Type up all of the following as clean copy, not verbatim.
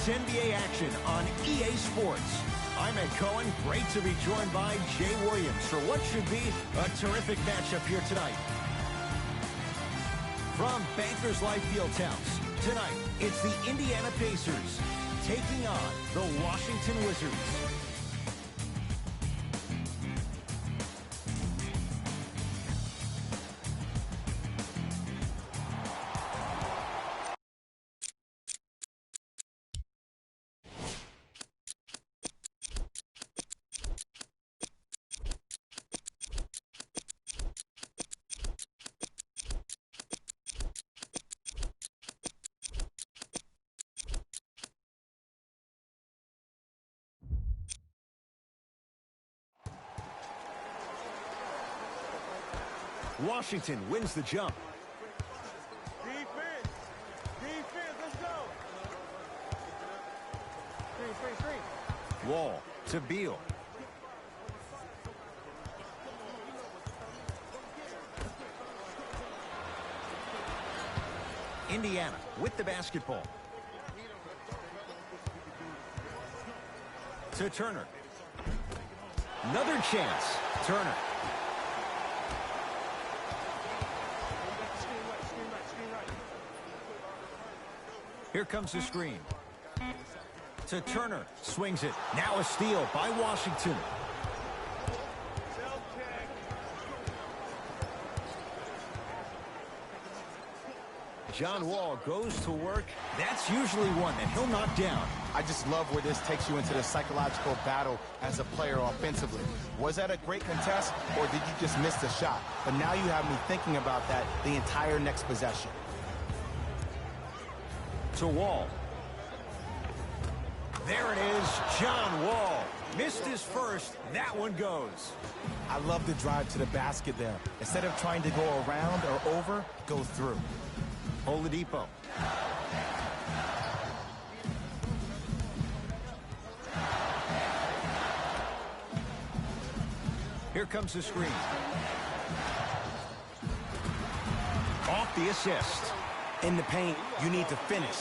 It's NBA action on EA Sports. I'm Ed Cohen. Great to be joined by Jay Williams for what should be a terrific matchup here tonight. From Bankers Life Fieldhouse, tonight it's the Indiana Pacers taking on the Washington Wizards. Washington wins the jump. Defense, let's go. Screen. Wall to Beal. Indiana with the basketball. To Turner. Another chance. Turner. Here comes the screen. To Turner. Swings it. Now a steal by Washington. John Wall goes to work. That's usually one that he'll knock down. I just love where this takes you into the psychological battle as a player offensively. Was that a great contest, or did you just miss the shot? But now you have me thinking about that the entire next possession. To Wall. There it is, John Wall. Missed his first, that one goes. I love the drive to the basket there. Instead of trying to go around or over, go through. Oladipo. Here comes the screen. Off the assist. In the paint, you need to finish,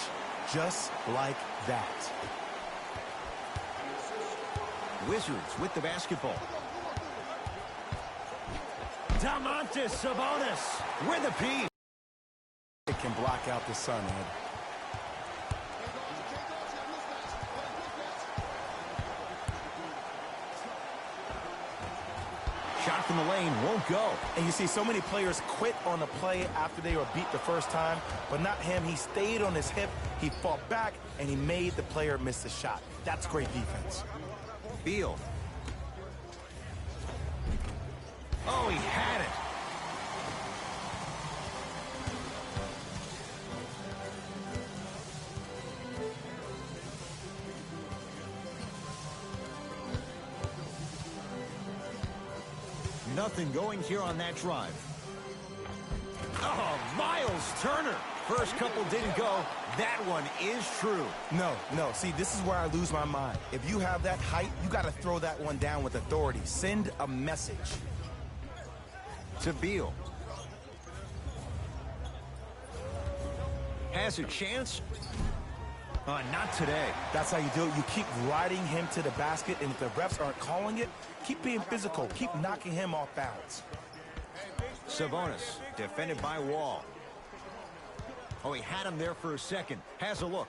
just like that. Wizards with the basketball. Domantas Sabonis with a piece. It can block out the sun, Ed. Shot from the lane won't go. And you see so many players quit on a play after they were beat the first time, but not him. He stayed on his hip, he fought back, and he made the player miss the shot. That's great defense. Beal. Oh, he had it. Nothing going here on that drive. Oh, Miles Turner. First couple didn't go. That one is true. No. See, this is where I lose my mind. If you have that height, you got to throw that one down with authority. Send a message. To Beal. Has a chance? Not today. That's how you do it. You keep riding him to the basket, and if the refs aren't calling it, keep being physical. Keep knocking him off balance. Sabonis, defended by Wall. Oh, he had him there for a second. Has a look.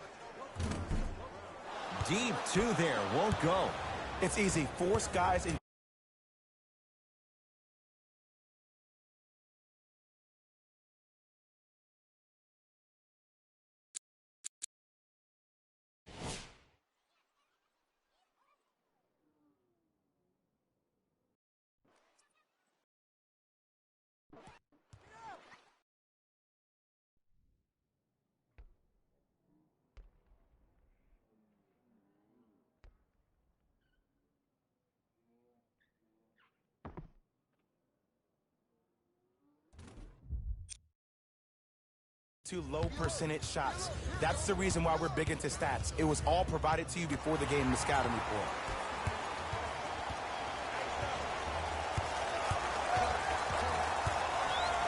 Deep two there. Won't go. It's easy. Force guys in. To low percentage shots. That's the reason why we're big into stats. It was all provided to you before the game in the scouting report.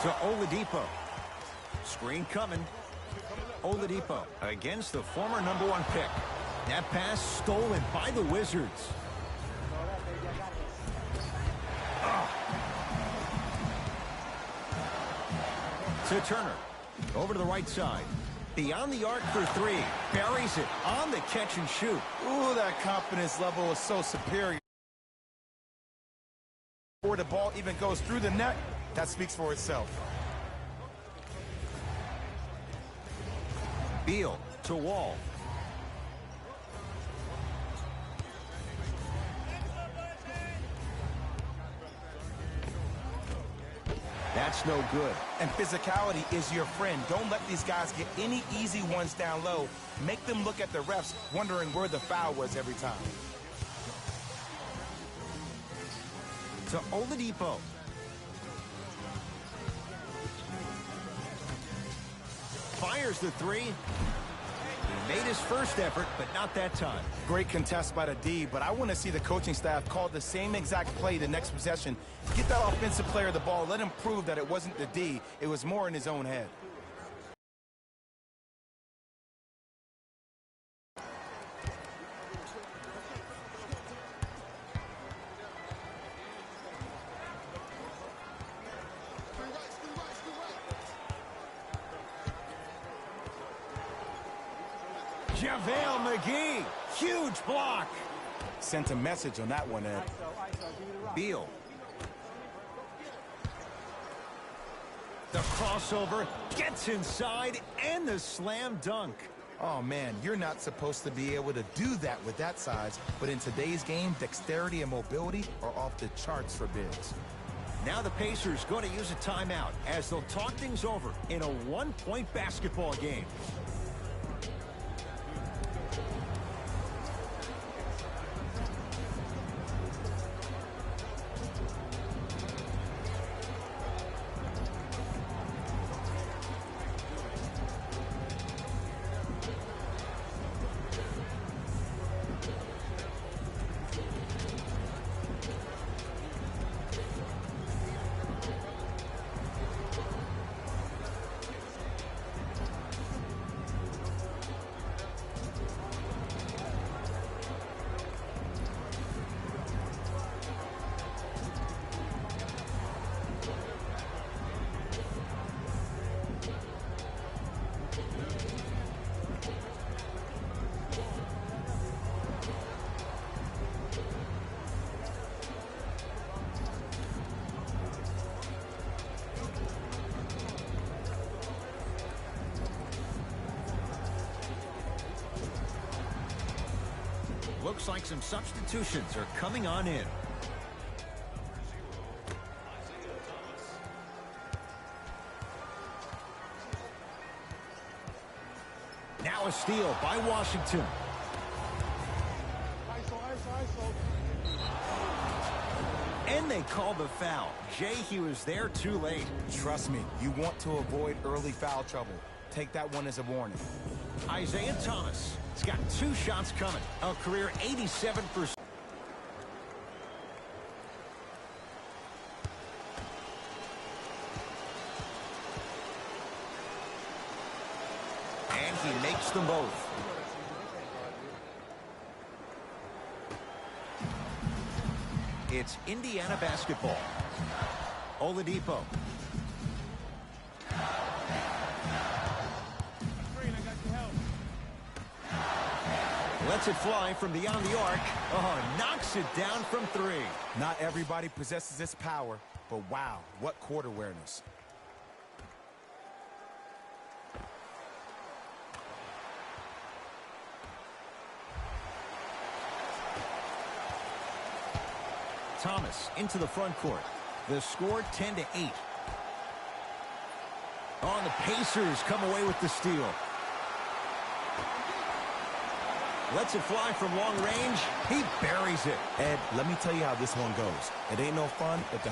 To Oladipo. Screen coming. Oladipo against the former #1 pick. That pass stolen by the Wizards. To Turner. Over to the right side. Beyond the arc for three. Buries it on the catch and shoot. Ooh, that confidence level is so superior. Before the ball even goes through the net, that speaks for itself. Beal to Wall. That's no good. And physicality is your friend. Don't let these guys get any easy ones down low. Make them look at the refs, wondering where the foul was every time. To Oladipo. Fires the three. He made his first effort, but not that time. Great contest by the D, but I want to see the coaching staff call the same exact play the next possession. Get that offensive player the ball. Let him prove that it wasn't the D. It was more in his own head. JaVale McGee, huge block. Sent a message on that one, Ed. Beal. The crossover gets inside and the slam dunk. Oh, man, you're not supposed to be able to do that with that size, but in today's game, dexterity and mobility are off the charts for bigs. Now the Pacers going to use a timeout as they'll talk things over in a one-point basketball game. Looks like some substitutions are coming on in. Now a steal by Washington. And they call the foul. Jay, he was there too late. Trust me, you want to avoid early foul trouble. Take that one as a warning. Isaiah Thomas. He's got 2 shots coming. A career 87%. And he makes them both. It's Indiana basketball. Oladipo. Lets it fly from beyond the arc. Oh, knocks it down from 3. Not everybody possesses this power, but wow, what court awareness. Thomas into the front court. The score 10-8. Oh, the Pacers come away with the steal. Lets it fly from long range. He buries it. Ed, let me tell you how this one goes. It ain't no fun if the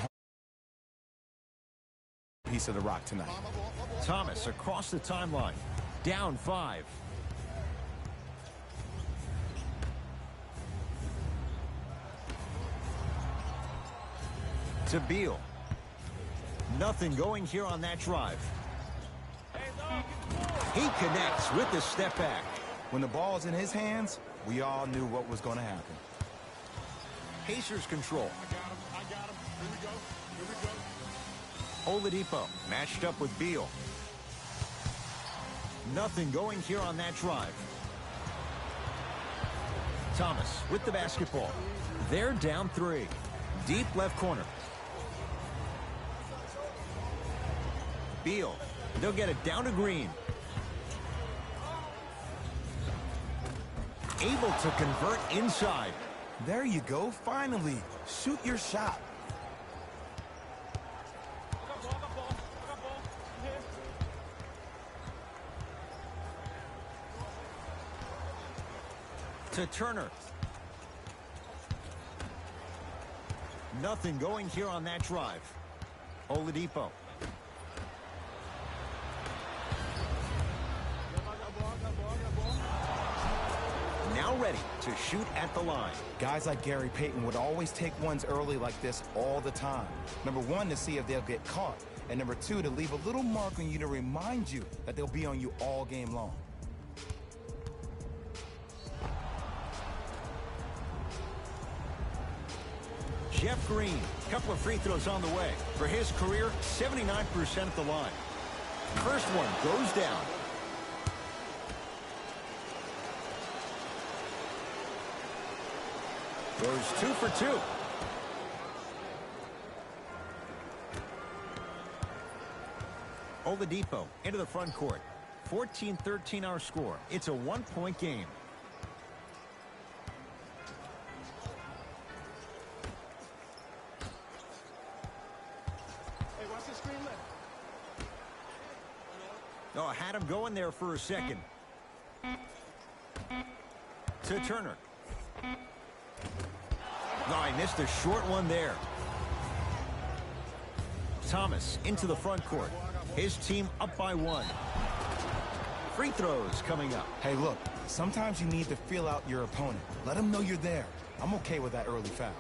piece of the rock tonight. Thomas across the timeline. Down 5. To Beal. Nothing going here on that drive. He connects with the step back. When the ball's in his hands, We all knew what was going to happen. Pacers control. I got him. Here we go. Oladipo matched up with Beal. Nothing going here on that drive. Thomas with the basketball. They're down 3. Deep left corner. Beal. They'll get it down to Green. Able to convert inside. There you go. Finally, shoot your shot. I got ball. Here. To Turner. Nothing going here on that drive. Oladipo. Now ready to shoot at the line. Guys like Gary Payton would always take ones early like this all the time. Number 1, to see if they'll get caught. And number 2, to leave a little mark on you to remind you that they'll be on you all game long. Jeff Green, couple of free throws on the way. For his career, 79% at the line. First one goes down. Goes 2 for 2. Oladipo into the front court. 14-13 our score. It's a 1-point game. Hey, watch the screen left. Oh, had him going there for a second. To Turner. No, I missed a short one there. Thomas into the front court. His team up by 1. Free throws coming up. Hey, look, sometimes you need to feel out your opponent. Let them know you're there. I'm okay with that early foul.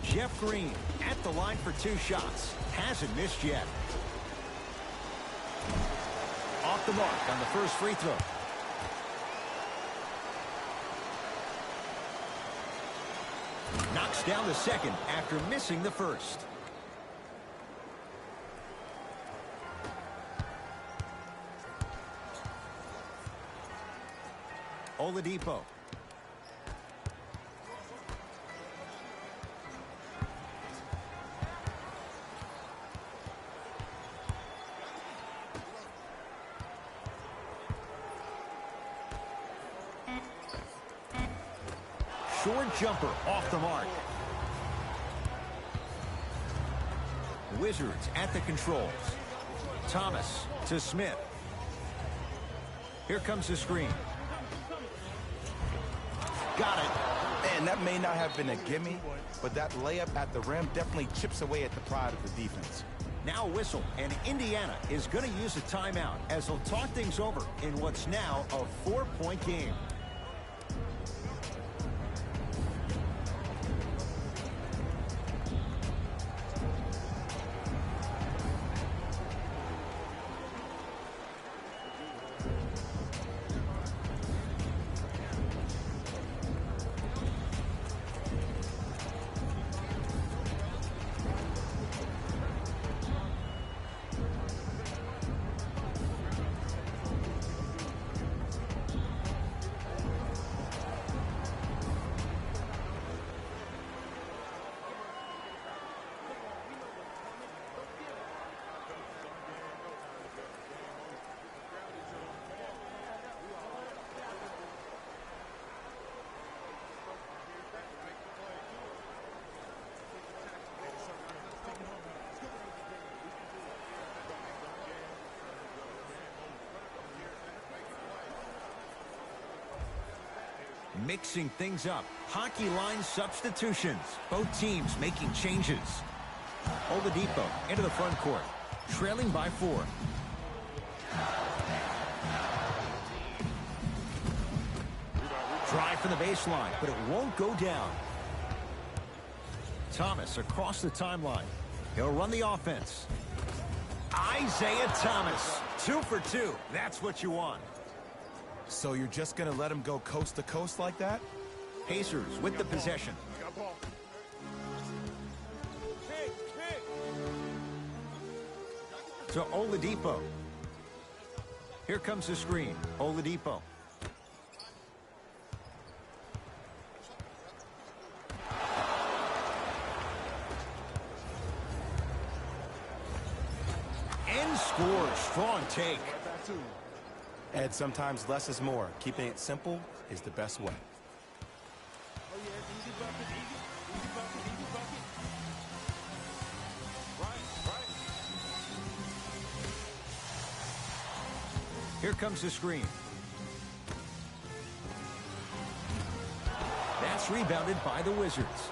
Jeff Green at the line for 2 shots. Hasn't missed yet. Off the mark on the first free throw. Knocks down the second after missing the first. Oladipo. Short jumper off the mark. Wizards at the controls. Thomas to Smith. Here comes the screen. Got it. And that may not have been a gimme, but that layup at the rim definitely chips away at the pride of the defense. Now a whistle, and Indiana is going to use a timeout as they'll talk things over in what's now a 4-point game. Mixing things up. Hockey line substitutions. Both teams making changes. Oladipo into the front court. Trailing by 4. Drive from the baseline, but it won't go down. Thomas across the timeline. He'll run the offense. Isaiah Thomas, 2 for 2. That's what you want. So you're just going to let him go coast to coast like that? Pacers with the possession. Got ball. Hit, hit. To Oladipo. Here comes the screen. Oladipo. And scores. Strong take. Right back to him. Ed, sometimes less is more. Keeping it simple is the best way. Oh, yeah, easy bucket, easy bucket, easy bucket. Right, right. Here comes the screen. That's rebounded by the Wizards.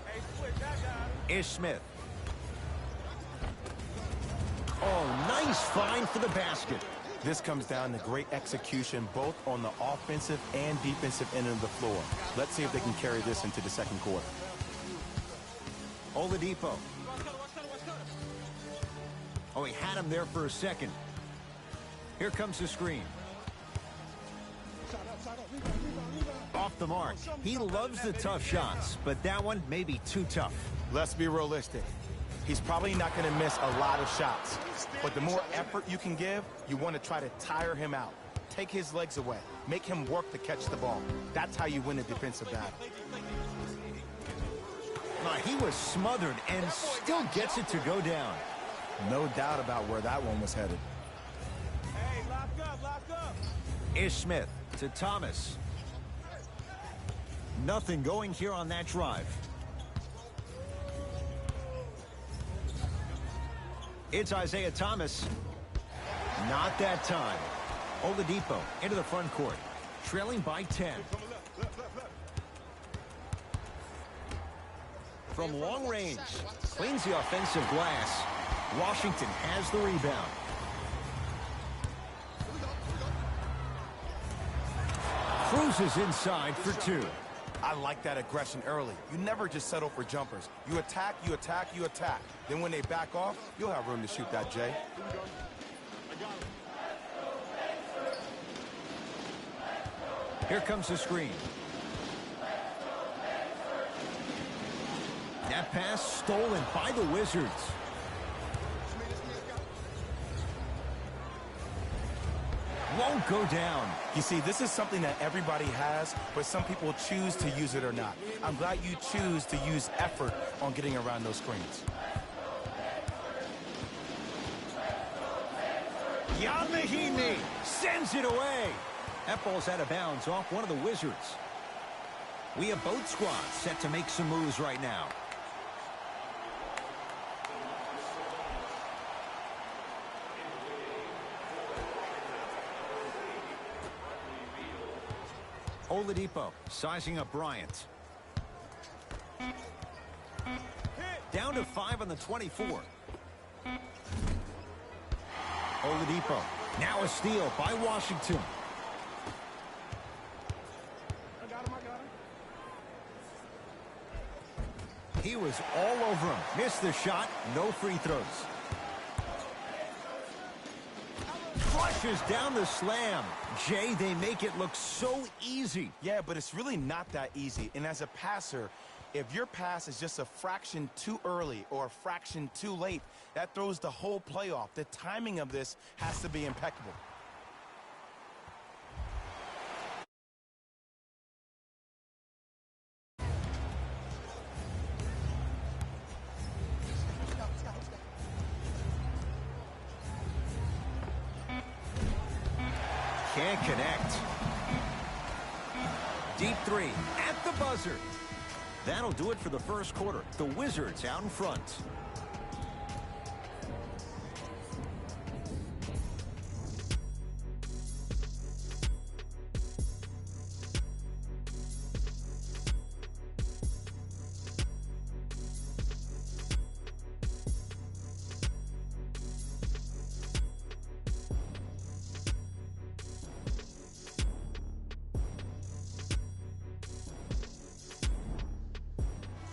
Hey, switch, that guy. Ish Smith. Oh, nice find for the basket. This comes down to great execution both on the offensive and defensive end of the floor. Let's see if they can carry this into the second quarter. Oladipo. Oh, he had him there for a second. Here comes the screen. Off the mark. He loves the tough shots, but that one may be too tough. Let's be realistic. He's probably not going to miss a lot of shots. But the more effort you can give, you want to try to tire him out. Take his legs away. Make him work to catch the ball. That's how you win a defensive battle. He was smothered and still gets it to go down. No doubt about where that one was headed. Hey, lock up, lock up. Ish Smith to Thomas. Nothing going here on that drive. It's Isaiah Thomas. Not that time. Oladipo into the front court. Trailing by 10. From long range. Cleans the offensive glass. Washington has the rebound. Cruises inside for 2. I like that aggression early. You never just settle for jumpers. You attack, you attack, you attack. Then when they back off, you'll have room to shoot that, Jay. Here comes the screen. That pass stolen by the Wizards. Won't go down. You see, this is something that everybody has, but some people choose to use it or not. I'm glad you choose to use effort on getting around those screens. Yamahimi sends it away. That ball's out of bounds off one of the Wizards. We have both squads set to make some moves right now. Oladipo sizing up Bryant. Down to 5 on the 24. Oladipo. Now a steal by Washington. I got him, I got him. He was all over him. Missed the shot. No free throws. Flushes down the slam. Jay, they make it look so easy. Yeah, but it's really not that easy. And as a passer, if your pass is just a fraction too early or a fraction too late, that throws the whole play off. The timing of this has to be impeccable. Can't connect. Deep 3 at the buzzer. That'll do it for the first quarter. The Wizards out in front.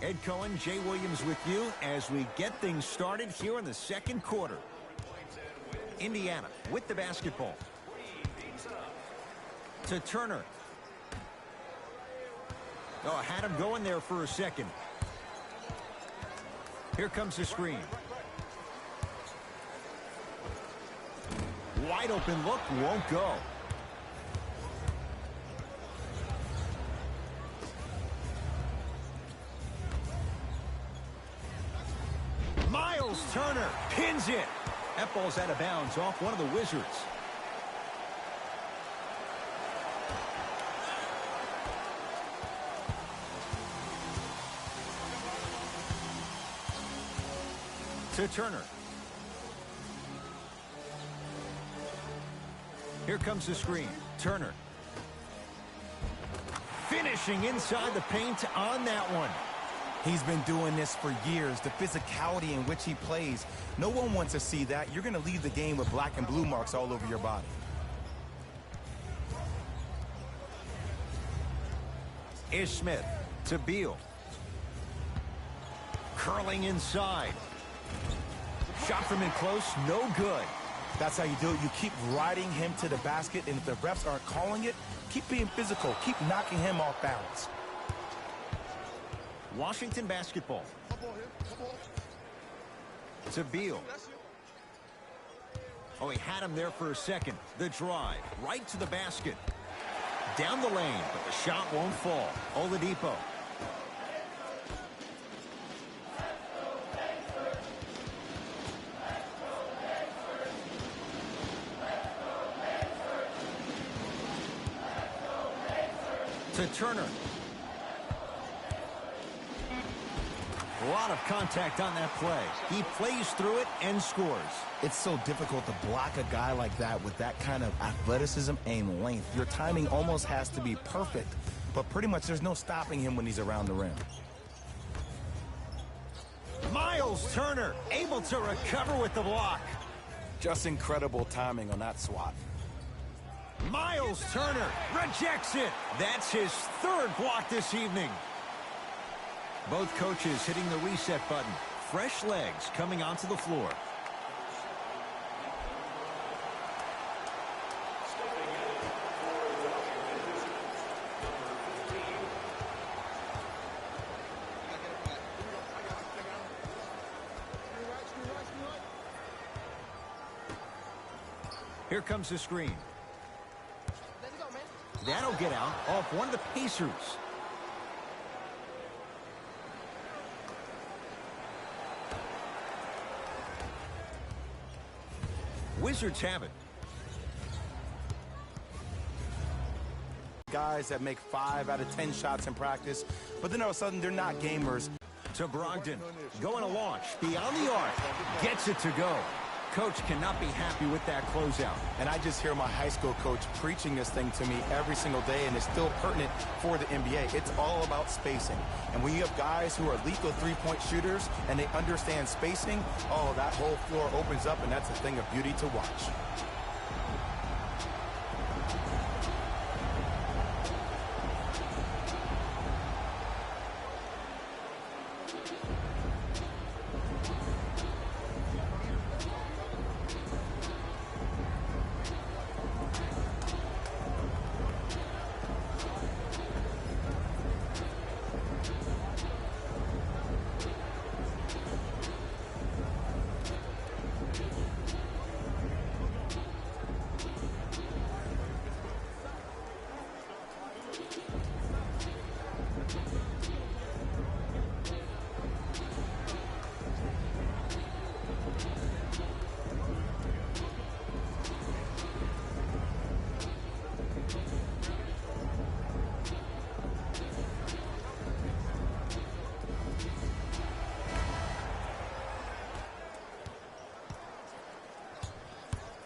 Ed Cohen, Jay Williams with you as we get things started here in the second quarter. Indiana with the basketball. To Turner. Oh, had him going there for a second. Here comes the screen. Wide open look, won't go. Miles Turner pins it. That ball's out of bounds off one of the Wizards. To Turner. Here comes the screen. Turner. Finishing inside the paint on that one. He's been doing this for years. The physicality in which he plays. No one wants to see that. You're going to leave the game with black and blue marks all over your body. Ish Smith to Beal. Curling inside. Shot from in close, no good. That's how you do it. You keep riding him to the basket, and if the refs aren't calling it, keep being physical. Keep knocking him off balance. Washington basketball. To Beal. Oh, he had him there for a second. The drive, right to the basket. Down the lane, but the shot won't fall. Oladipo. To Turner. A lot of contact on that play. He plays through it and scores. It's so difficult to block a guy like that with that kind of athleticism and length. Your timing almost has to be perfect, but pretty much there's no stopping him when he's around the rim. Miles Turner able to recover with the block. Just incredible timing on that swat. Miles Turner rejects it. That's his third block this evening. Both coaches hitting the reset button. Fresh legs coming onto the floor. Here comes the screen. That'll get out off one of the Pacers. Wizards have it. Guys that make 5 out of 10 shots in practice, but then all of a sudden they're not gamers. To Brogdon. Going to launch. Beyond the arc. Gets it to go. Coach cannot be happy with that closeout. And I just hear my high school coach preaching this thing to me every single day, and it's still pertinent for the NBA. It's all about spacing. And when you have guys who are lethal three-point shooters and they understand spacing, oh, that whole floor opens up, and that's a thing of beauty to watch.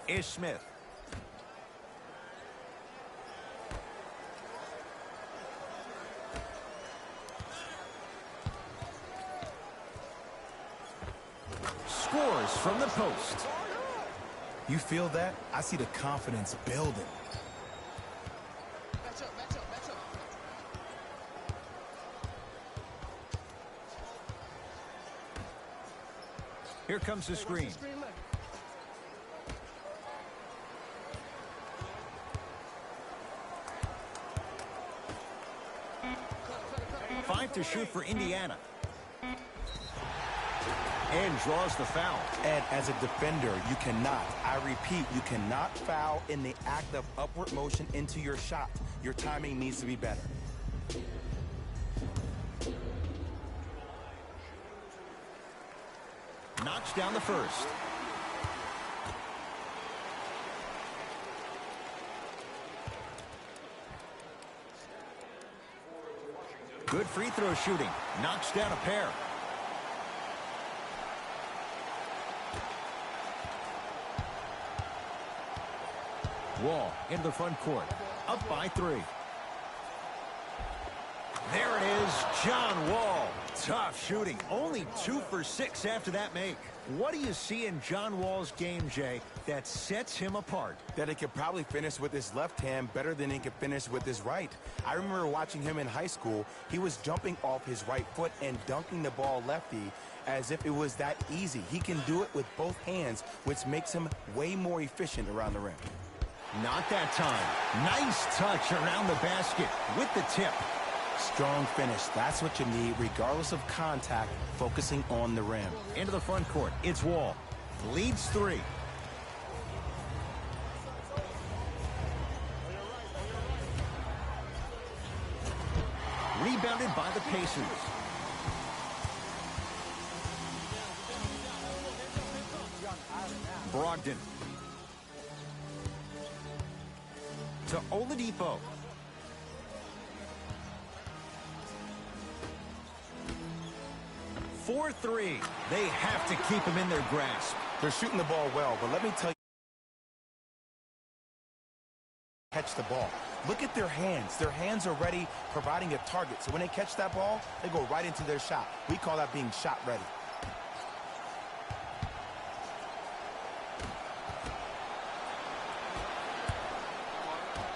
Ish Smith. Scores from the post. You feel that? I see the confidence building. Here comes the screen. 5 to shoot for Indiana. And draws the foul. And as a defender, you cannot, I repeat, you cannot foul in the act of upward motion into your shot. Your timing needs to be better. Knocks down the first. Good free throw shooting. Knocks down a pair. Wall into the front court. Up by 3. There it is, John Wall. Tough shooting. Only 2 for 6 after that make. What do you see in John Wall's game, Jay, that sets him apart? That he could probably finish with his left hand better than he could finish with his right. I remember watching him in high school. He was jumping off his right foot and dunking the ball lefty as if it was that easy. He can do it with both hands, which makes him way more efficient around the rim. Not that time. Nice touch around the basket with the tip. Strong finish. That's what you need, regardless of contact, focusing on the rim. Into the front court. It's Wall. Leads 3. Rebounded by the Pacers. Brogdon. To Oladipo. For 3. They have to keep him in their grasp. They're shooting the ball well, but let me tell you, catch the ball. Look at their hands. Their hands are ready, providing a target. So when they catch that ball, they go right into their shot. We call that being shot ready.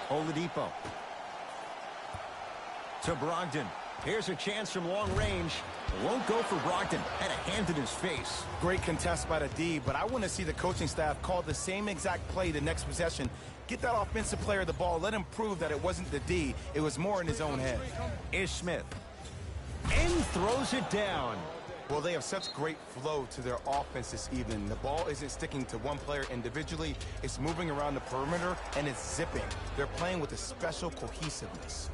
Oladipo. To Brogdon. Here's a chance from long range. Won't go for Brogdon. Had a hand in his face. Great contest by the D, but I want to see the coaching staff call the same exact play the next possession. Get that offensive player the ball. Let him prove that it wasn't the D. It was more in his own head. Ish Smith. And throws it down. Well, they have such great flow to their offense this evening. The ball isn't sticking to one player individually. It's moving around the perimeter, and it's zipping. They're playing with a special cohesiveness.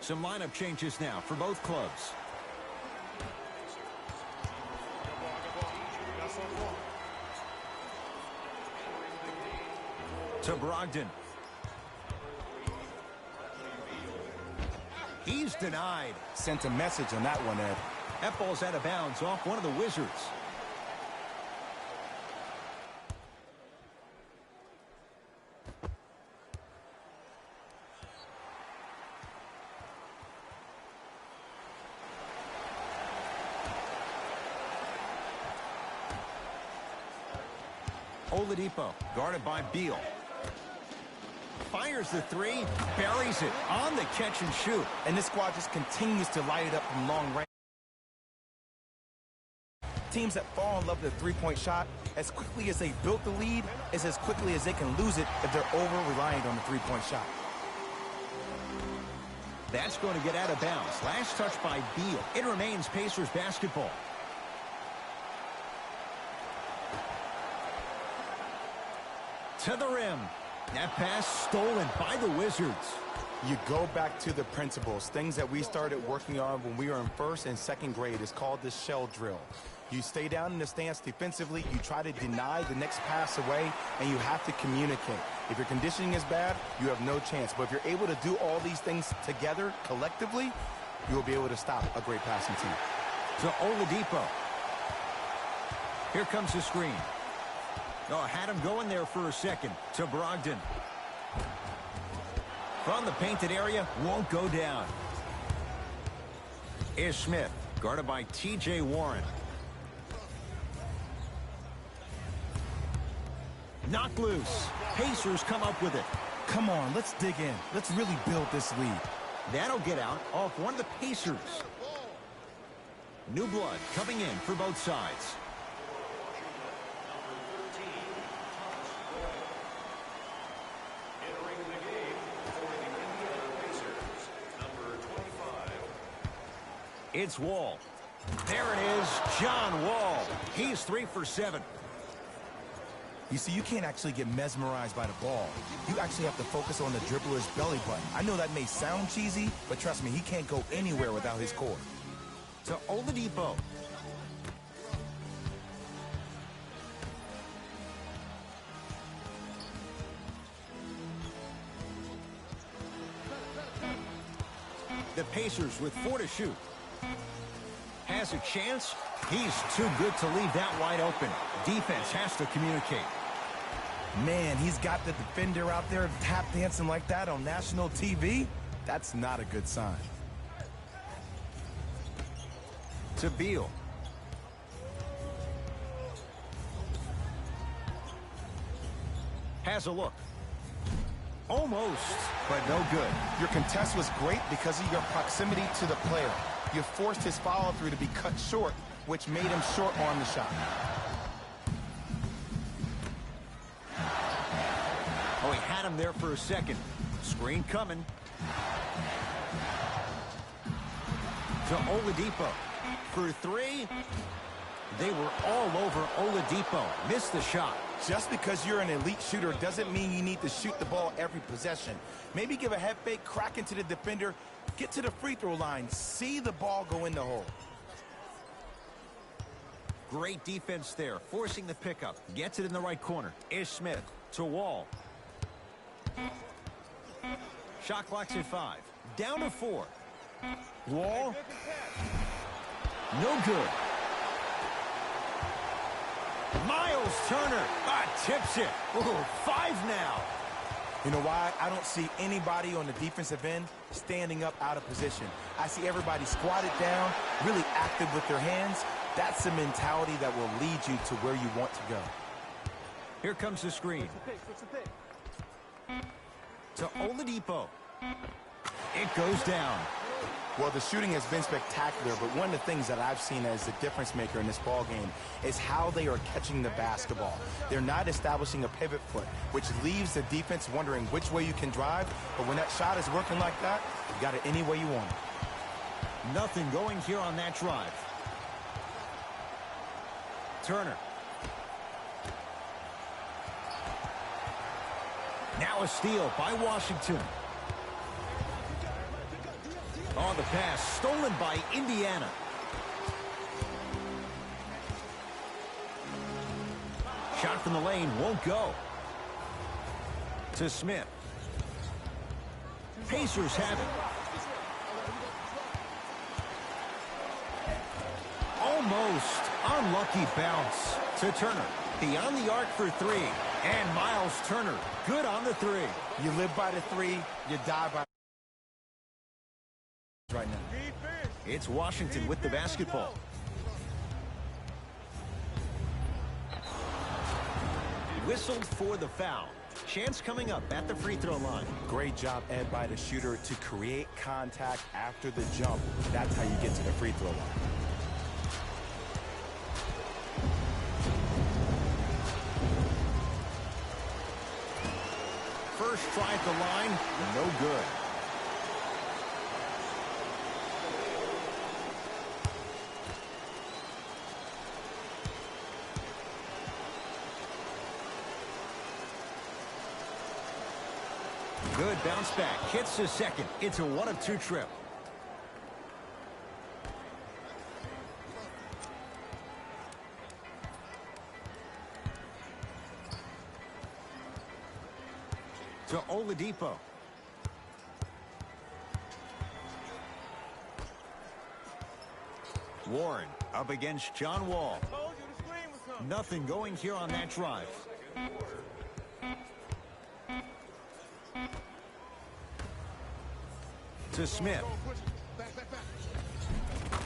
Some lineup changes now for both clubs. To Brogdon. He's denied. Sent a message on that one, Ed. That ball's out of bounds off one of the Wizards. Oladipo, guarded by Beal. Fires the 3, buries it on the catch and shoot. And this squad just continues to light it up from long range. Teams that fall in love with the three-point shot, as quickly as they built the lead, is as quickly as they can lose it if they're over-reliant on the three-point shot. That's going to get out of bounds. Last touch by Beal. It remains Pacers basketball. To the rim. That pass stolen by the Wizards. You go back to the principles, things that we started working on when we were in first and second grade. Is called the shell drill. You stay down in the stance defensively, you try to deny the next pass away, and you have to communicate. If your conditioning is bad, you have no chance. But if you're able to do all these things together, collectively, you'll be able to stop a great passing team. To Oladipo. Here comes the screen. Oh, had him going there for a second. To Brogdon. From the painted area, won't go down. Is Smith, guarded by T.J. Warren. Knocked loose. Pacers come up with it. Come on, let's dig in. Let's really build this lead. That'll get out off one of the Pacers. New blood coming in for both sides. It's Wall. There it is, John Wall. He's 3 for 7. You see, you can't actually get mesmerized by the ball. You actually have to focus on the dribbler's belly button. I know that may sound cheesy, but trust me, he can't go anywhere without his core. To Oladipo. The Pacers with 4 to shoot. Has a chance. He's too good to leave that wide open. Defense has to communicate. Man, he's got the defender out there tap dancing like that on national TV. That's not a good sign. To Beal. Has a look. Almost, but no good. Your contest was great because of your proximity to the player. You forced his follow-through to be cut short, which made him short-arm the shot. Oh, he had him there for a second. Screen coming. To Oladipo. For 3. They were all over Oladipo. Missed the shot. Just because you're an elite shooter doesn't mean you need to shoot the ball every possession. Maybe give a head fake, crack into the defender, get to the free throw line, see the ball go in the hole. Great defense there, forcing the pickup. Gets it in the right corner. Ish Smith to Wall. Shot clock's at 5. Down to 4. Wall. No good. Miles Turner tips it. Ooh, 5 now. You know why? I don't see anybody on the defensive end standing up out of position. I see everybody squatted down, really active with their hands. That's the mentality that will lead you to where you want to go. Here comes the screen. To Oladipo. It goes down. Well, the shooting has been spectacular, but one of the things that I've seen as the difference maker in this ball game is how they are catching the basketball. They're not establishing a pivot foot, which leaves the defense wondering which way you can drive. But when that shot is working like that, you got it any way you want it. Nothing going here on that drive. Turner. Now a steal by Washington. On the pass, stolen by Indiana. Shot from the lane won't go. To Smith. Pacers have it. Almost unlucky bounce to Turner. Beyond the arc for 3. And Miles Turner, good on the 3. You live by the 3, you die by right now. It's Washington with the basketball. Whistled for the foul. Chance coming up at the free throw line. Great job, Ed, by the shooter to create contact after the jump. That's how you get to the free throw line. First try at the line, no good. Good bounce back. Hits the second. It's a 1 of 2 trip. To Oladipo. Warren up against John Wall. Nothing going here on that drive. To Smith.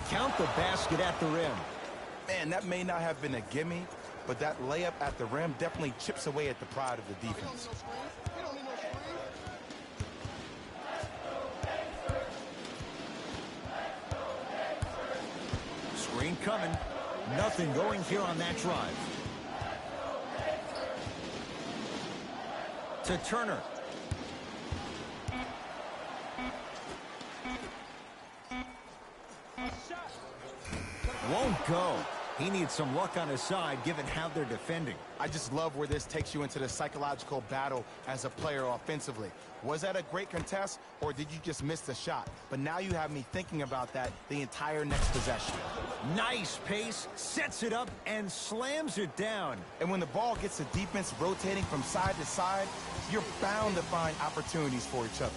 Count the basket at the rim. Man, that may not have been a gimme, but that layup at the rim definitely chips away at the pride of the defense. Screen coming. Nothing going here on that drive. To Turner. Won't go. He needs some luck on his side given how they're defending. I just love where this takes you into the psychological battle as a player offensively. Was that a great contest, or did you just miss the shot? But now you have me thinking about that the entire next possession. Nice pace, sets it up, and slams it down. And when the ball gets the defense rotating from side to side, you're bound to find opportunities for each other.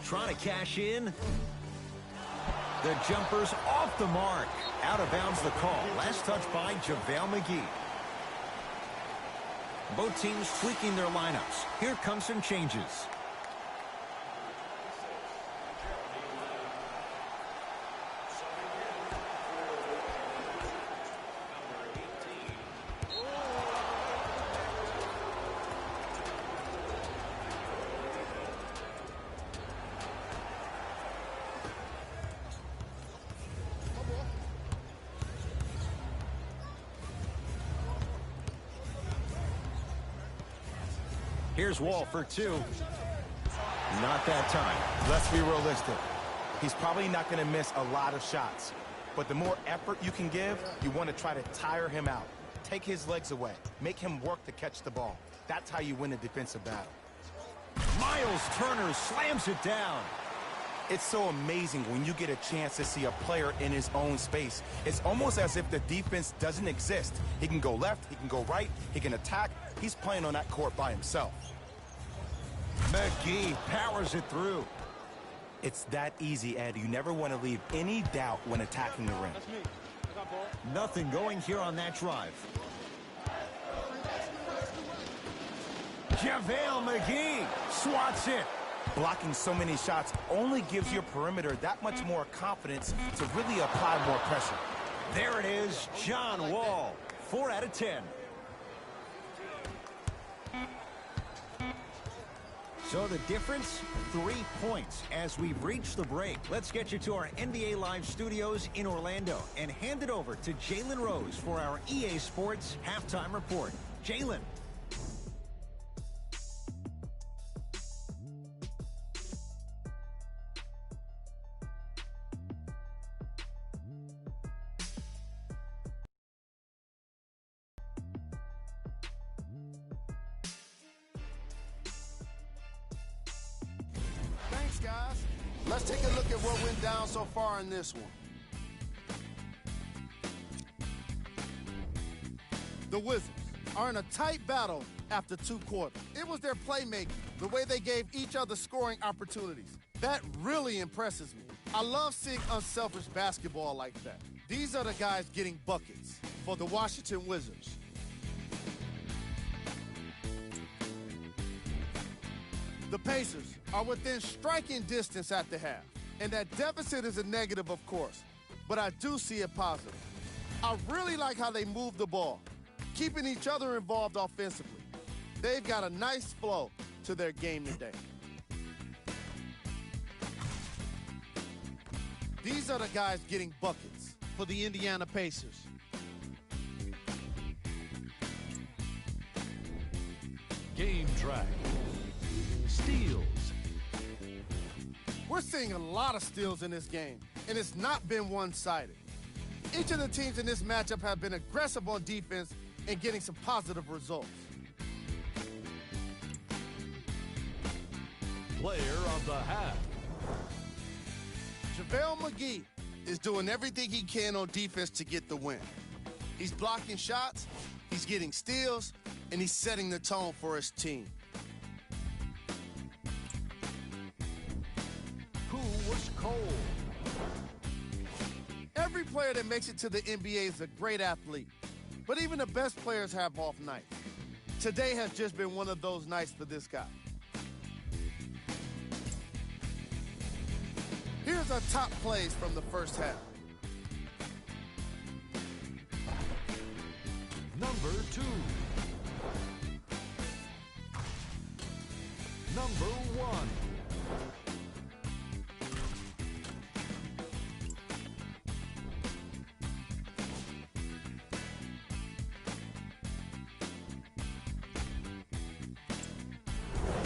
Trying to cash in. The jumper's off the mark. Out of bounds the call. Last touch by JaVale McGee. Both teams tweaking their lineups. Here come some changes. Here's Wall for 2. Not that time. Let's be realistic. He's probably not going to miss a lot of shots. But the more effort you can give, you want to try to tire him out. Take his legs away. Make him work to catch the ball. That's how you win a defensive battle. Miles Turner slams it down. It's so amazing when you get a chance to see a player in his own space. It's almost as if the defense doesn't exist. He can go left, he can go right, he can attack. He's playing on that court by himself. McGee powers it through. It's that easy, Ed. You never want to leave any doubt when attacking the rim. Nothing going here on that drive. JaVale McGee swats it. Blocking so many shots only gives your perimeter that much more confidence to really apply more pressure. There it is, John Wall. 4 out of 10. So the difference, 3 points as we've reached the break. Let's get you to our NBA Live studios in Orlando and hand it over to Jalen Rose for our EA Sports halftime report. Jalen. Thanks, guys. Let's take a look at what went down so far in this one. The Wizards are in a tight battle after 2 quarters. It was their playmaking, the way they gave each other scoring opportunities. That really impresses me. I love seeing unselfish basketball like that. These are the guys getting buckets for the Washington Wizards. The Pacers are within striking distance at the half, and that deficit is a negative, of course, but I do see it positive. I really like how they move the ball, keeping each other involved offensively. They've got a nice flow to their game today. These are the guys getting buckets for the Indiana Pacers. Game track. Steals. We're seeing a lot of steals in this game, and it's not been one-sided. Each of the teams in this matchup have been aggressive on defense and getting some positive results. player of the half. JaVale McGee is doing everything he can on defense to get the win. He's blocking shots, he's getting steals, and he's setting the tone for his team. Who was cold? Every player that makes it to the NBA is a great athlete, but even the best players have off nights. Today has just been one of those nights for this guy. Here's our top plays from the first half. Number 2. Number 1.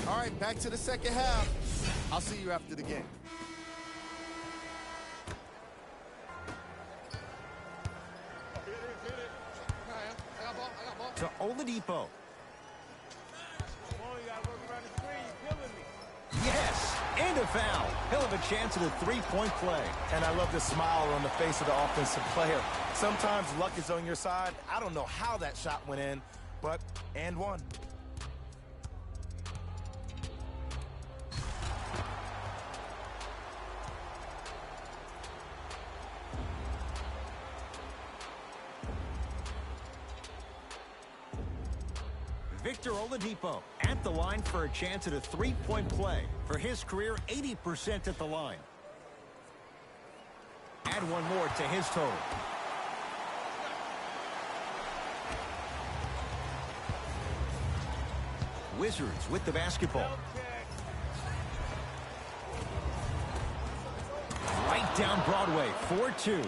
All right, back to the second half. I'll see you after the game. To Oladipo. Yes, and a foul. He'll have a chance at a three-point play. And I love the smile on the face of the offensive player. Sometimes luck is on your side. I don't know how that shot went in, but and one. Victor Oladipo at the line for a chance at a three-point play. For his career, 80% at the line. Add one more to his total. Wizards with the basketball. Right down Broadway, 4-2.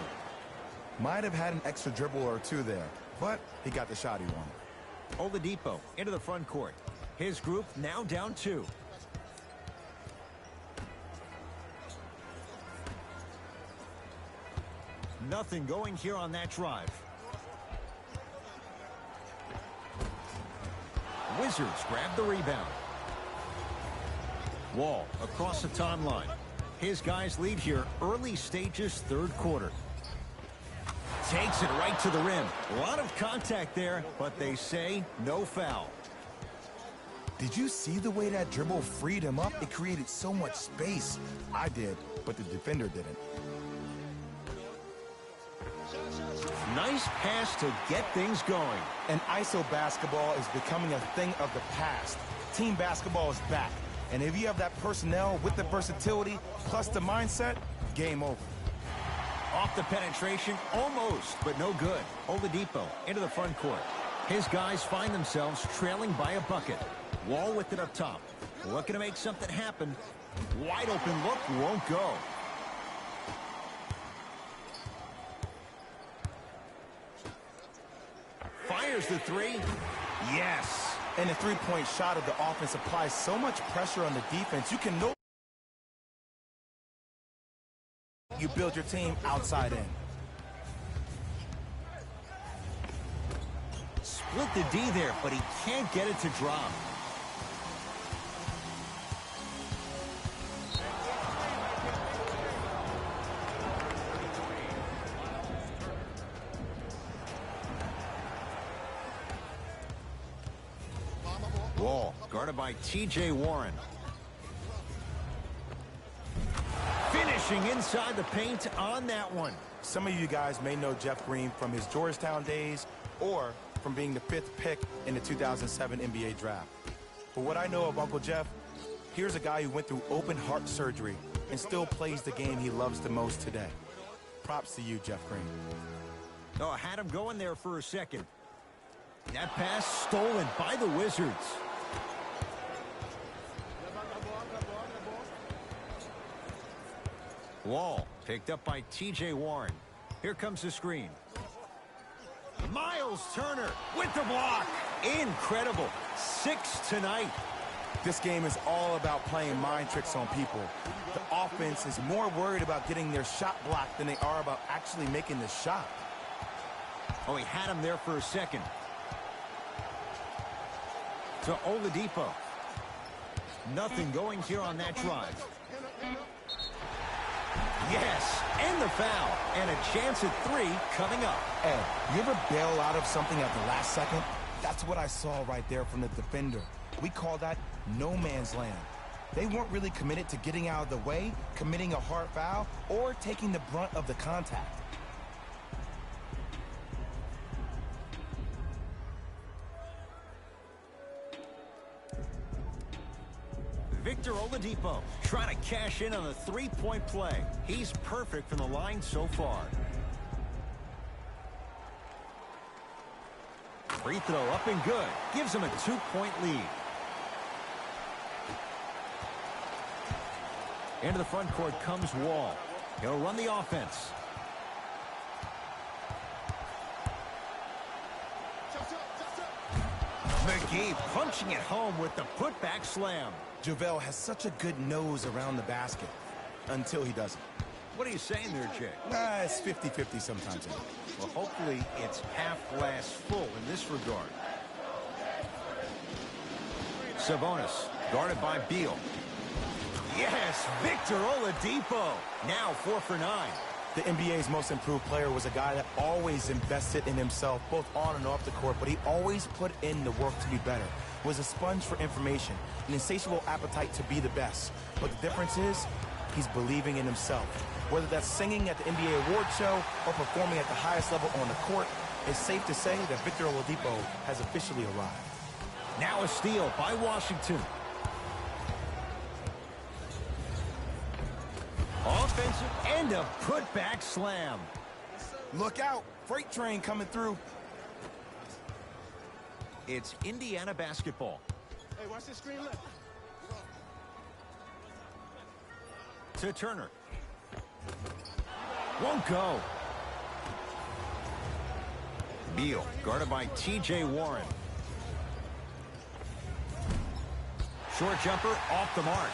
Might have had an extra dribble or two there, but he got the shot he wanted. Oladipo into the front court. His group now down 2. Nothing going here on that drive. Wizards grab the rebound. Wall across the timeline. His guys lead here early stages, third quarter. Takes it right to the rim. A lot of contact there, but they say no foul. Did you see the way that dribble freed him up? It created so much space. I did, but the defender didn't. Nice pass to get things going. And ISO basketball is becoming a thing of the past. Team basketball is back. And if you have that personnel with the versatility plus the mindset, game over. Off the penetration, almost, but no good. Oladipo into the front court. His guys find themselves trailing by a bucket. Wall with it up top. Looking to make something happen. Wide open look, won't go. Fires the three. Yes. And the three-point shot of the offense applies so much pressure on the defense. You can know you build your team outside in. Split the D there, but he can't get it to drop. Wall guarded by T.J. Warren. Finishing inside the paint on that one. Some of you guys may know Jeff Green from his Georgetown days or from being the 5th pick in the 2007 NBA draft. But what I know of Uncle Jeff, here's a guy who went through open heart surgery and still plays the game he loves the most today. Props to you, Jeff Green. Oh, I had him going there for a second. That pass stolen by the Wizards. Wall picked up by T.J. Warren. Here comes the screen. Miles Turner with the block. Incredible. 6 tonight. This game is all about playing mind tricks on people. The offense is more worried about getting their shot blocked than they are about actually making the shot. Oh, he had him there for a second. To Oladipo. Nothing going here on that drive. Yes, and the foul. And a chance at 3 coming up. Ed, you ever bail out of something at the last second? That's what I saw right there from the defender. We call that no man's land. They weren't really committed to getting out of the way, committing a hard foul, or taking the brunt of the contact. Victor Oladipo trying to cash in on a three-point play. He's perfect from the line so far. Free throw up and good. Gives him a 2-point lead. Into the front court comes Wall. He'll run the offense. McGee punching it home with the putback slam. JaVale has such a good nose around the basket until he doesn't. What are you saying there, Jay? It's 50-50 sometimes. Well, hopefully it's half glass full in this regard. Sabonis, guarded by Beal. Yes, Victor Oladipo. Now 4 for 9. The NBA's most improved player was a guy that always invested in himself, both on and off the court, but he always put in the work to be better. Was a sponge for information, an insatiable appetite to be the best. But the difference is, he's believing in himself. Whether that's singing at the NBA award show or performing at the highest level on the court, it's safe to say that Victor Oladipo has officially arrived. Now a steal by Washington. Offensive and a putback slam. Look out! Freight train coming through. It's Indiana basketball. Hey, watch this screen left. To Turner. Won't go. Beal, guarded by T.J. Warren. Short jumper off the mark.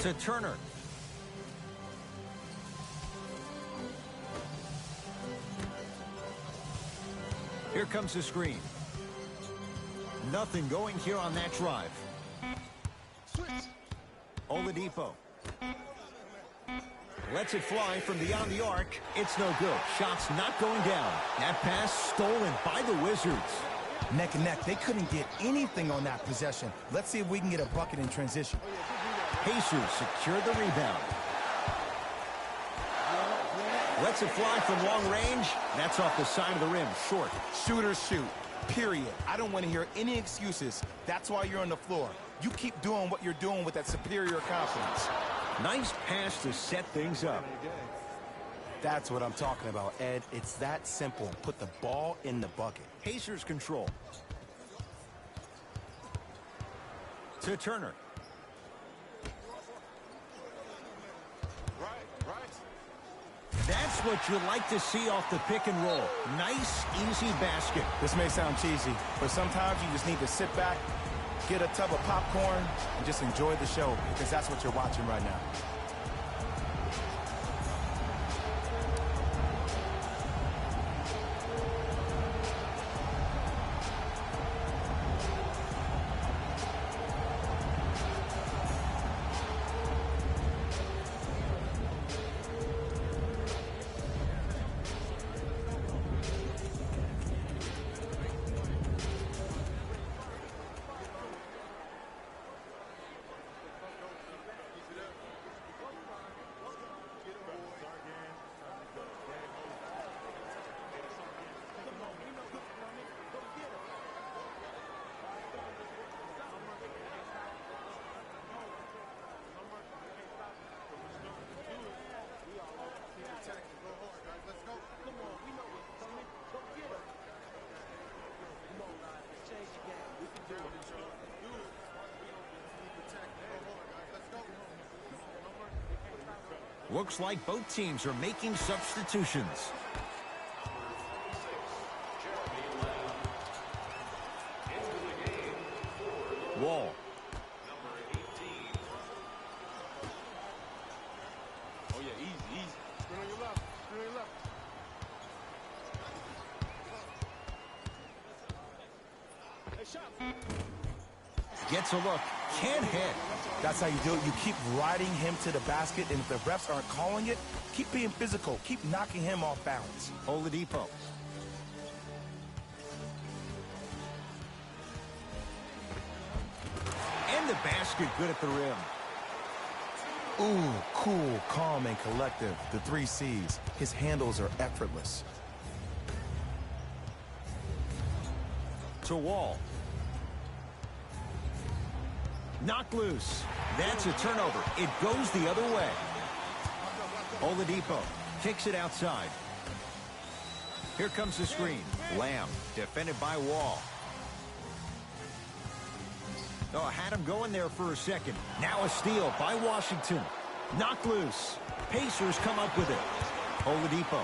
To Turner. Here comes the screen. Nothing going here on that drive. Oladipo. Lets it fly from beyond the arc. It's no good. Shot's not going down. That pass stolen by the Wizards. Neck and neck. They couldn't get anything on that possession. Let's see if we can get a bucket in transition. Pacers secure the rebound. Lets it fly from long range. That's off the side of the rim. Short. Shooters shoot. Period. I don't want to hear any excuses. That's why you're on the floor. You keep doing what you're doing with that superior confidence. Nice pass to set things up. That's what I'm talking about, Ed. It's that simple. Put the ball in the bucket. Pacers control. To Turner. That's what you like to see off the pick and roll. Nice, easy basket. This may sound cheesy, but sometimes you just need to sit back, get a tub of popcorn, and just enjoy the show, because that's what you're watching right now. Looks like both teams are making substitutions. Wall. Oh, yeah, easy. Screen on your left. Gets a look. Can't hit. That's how you do it. You keep riding him to the basket, and if the refs aren't calling it, keep being physical. Keep knocking him off balance. Oladipo. And the basket good at the rim. Ooh, cool, calm, and collective. The 3 C's. His handles are effortless. To Wall. Knocked loose. That's a turnover. It goes the other way. Oladipo kicks it outside. Here comes the screen. Lamb defended by Wall. Oh, had him going there for a second. Now a steal by Washington. Knocked loose. Pacers come up with it. Oladipo.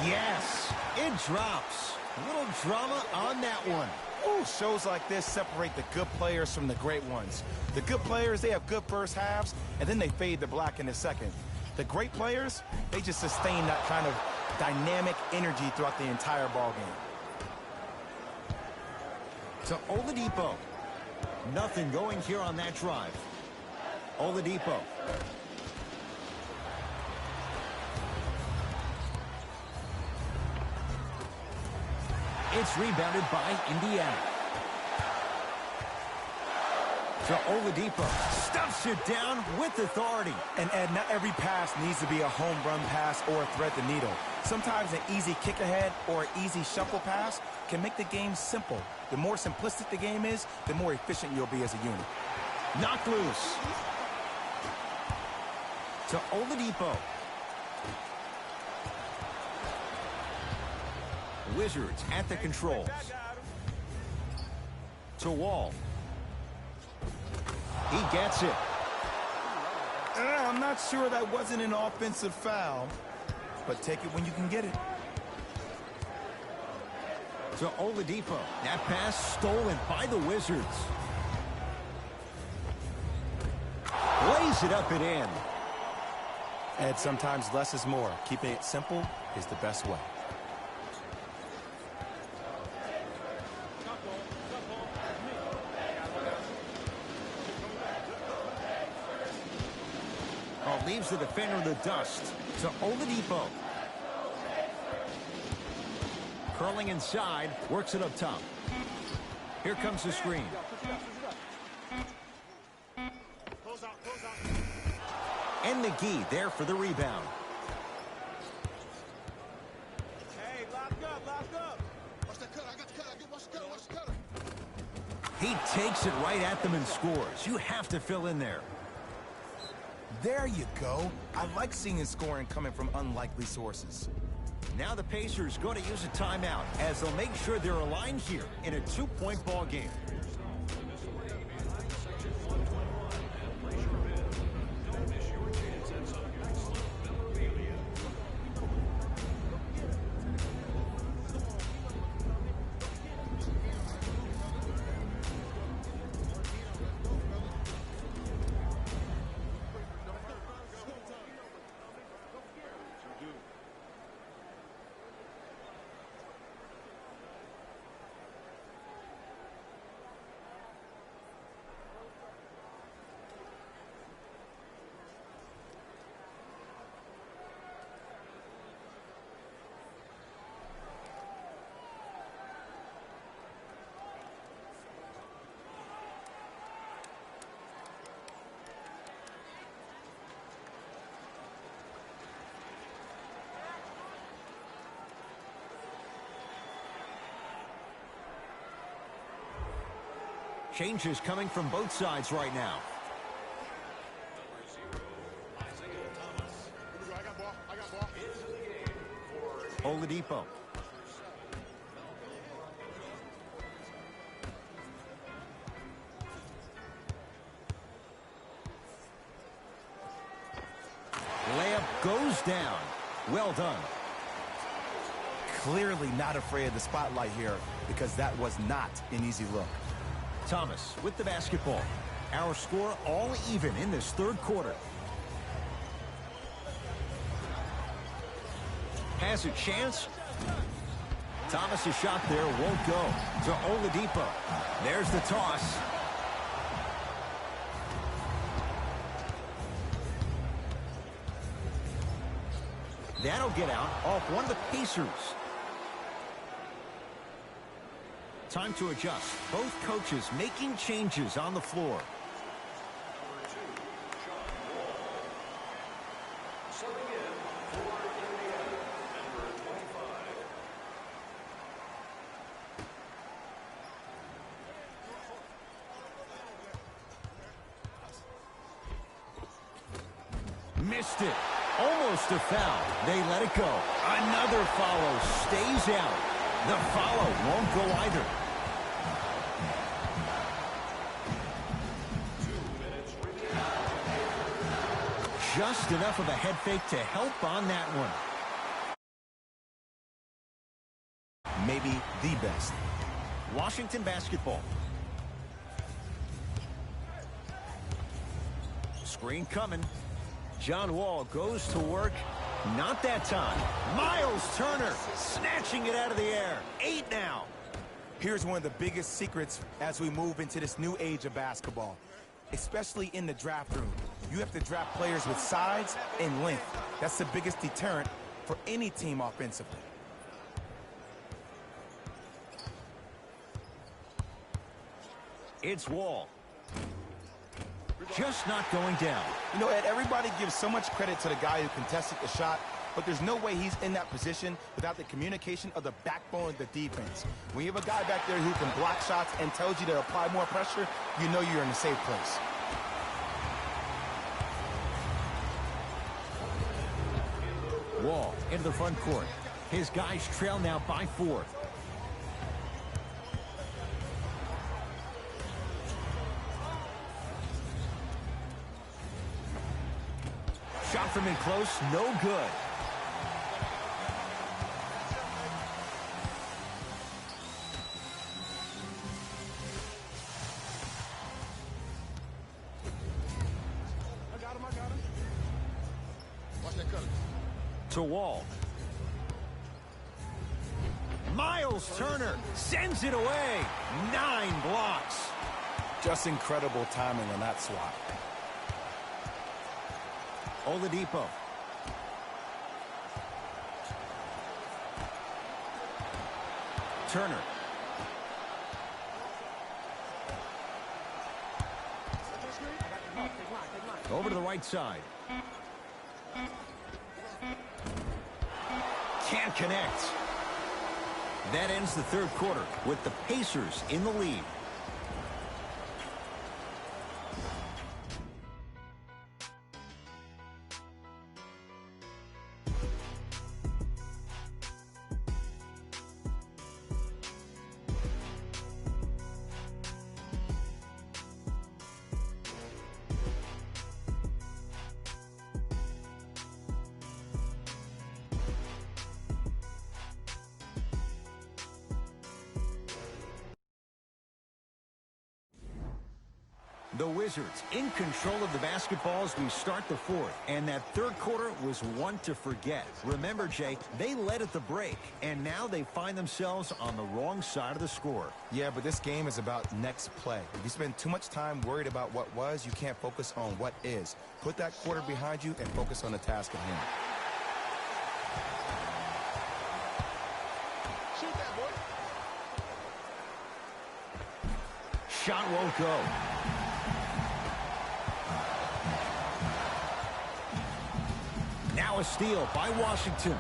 Yes, it drops. A little drama on that one. Ooh, shows like this separate the good players from the great ones. The good players, they have good first halves, and then they fade to black in the second. The great players, they just sustain that kind of dynamic energy throughout the entire ball game. To Oladipo. Nothing going here on that drive. Oladipo. It's rebounded by Indiana. To Oladipo. Stuffs it down with authority. And Ed, not every pass needs to be a home run pass or thread the needle. Sometimes an easy kick ahead or an easy shuffle pass can make the game simple. The more simplistic the game is, the more efficient you'll be as a unit. Knocked loose. To Oladipo. Wizards at the controls. To Wall. He gets it. I'm not sure that wasn't an offensive foul, but take it when you can get it. To Oladipo. That pass stolen by the Wizards. Lays it up and in. Ed, sometimes less is more. Keeping it simple is the best way. Leaves the defender in the dust. To Oladipo. Curling inside, works it up top. Here comes the screen. And McGee there for the rebound. Hey, lock up. Watch the cut. I got the cut. Watch the cut. He takes it right at them and scores. You have to fill in there. There you go. I like seeing scoring coming from unlikely sources. Now the Pacers go to use a timeout as they'll make sure they're aligned here in a 2-point ball game. Changes coming from both sides right now. Oladipo. Layup goes down. Well done. clearly not afraid of the spotlight here because that was not an easy look. Thomas with the basketball. Our score all even in this third quarter. Has a chance. Thomas's shot there won't go. To Oladipo. There's the toss. That'll get out off one of the Pacers. Time to adjust. Both coaches making changes on the floor. Missed it. Almost a foul. They let it go. Another follow stays out. The follow won't go either. Just enough of a head fake to help on that one. Maybe the best. Washington basketball. Screen coming. John Wall goes to work. Not that time. Miles Turner snatching it out of the air. 8 now. Here's one of the biggest secrets as we move into this new age of basketball, especially in the draft room. You have to draft players with size and length. That's the biggest deterrent for any team offensively. It's Wall. Just not going down. You know, Ed, everybody gives so much credit to the guy who contested the shot, but there's no way he's in that position without the communication of the backbone of the defense. When you have a guy back there who can block shots and tells you to apply more pressure, you know you're in a safe place. Wall into the front court. His guys trail now by 4. Shot from in close, no good. I got him. Watch that cutter. To Wall. Miles Turner sends it away. 9 blocks. Just incredible timing on that swat. Oladipo. Turner. Over to the right side. Can't connect. That ends the third quarter with the Pacers in the lead. The Wizards in control of the basketball as we start the fourth. And that third quarter was one to forget. Remember, Jay, they led at the break, and now they find themselves on the wrong side of the score. Yeah, but this game is about next play. If you spend too much time worried about what was, you can't focus on what is. Put that quarter behind you and focus on the task at hand. Shoot that, boy. Shot won't go. Now a steal by Washington.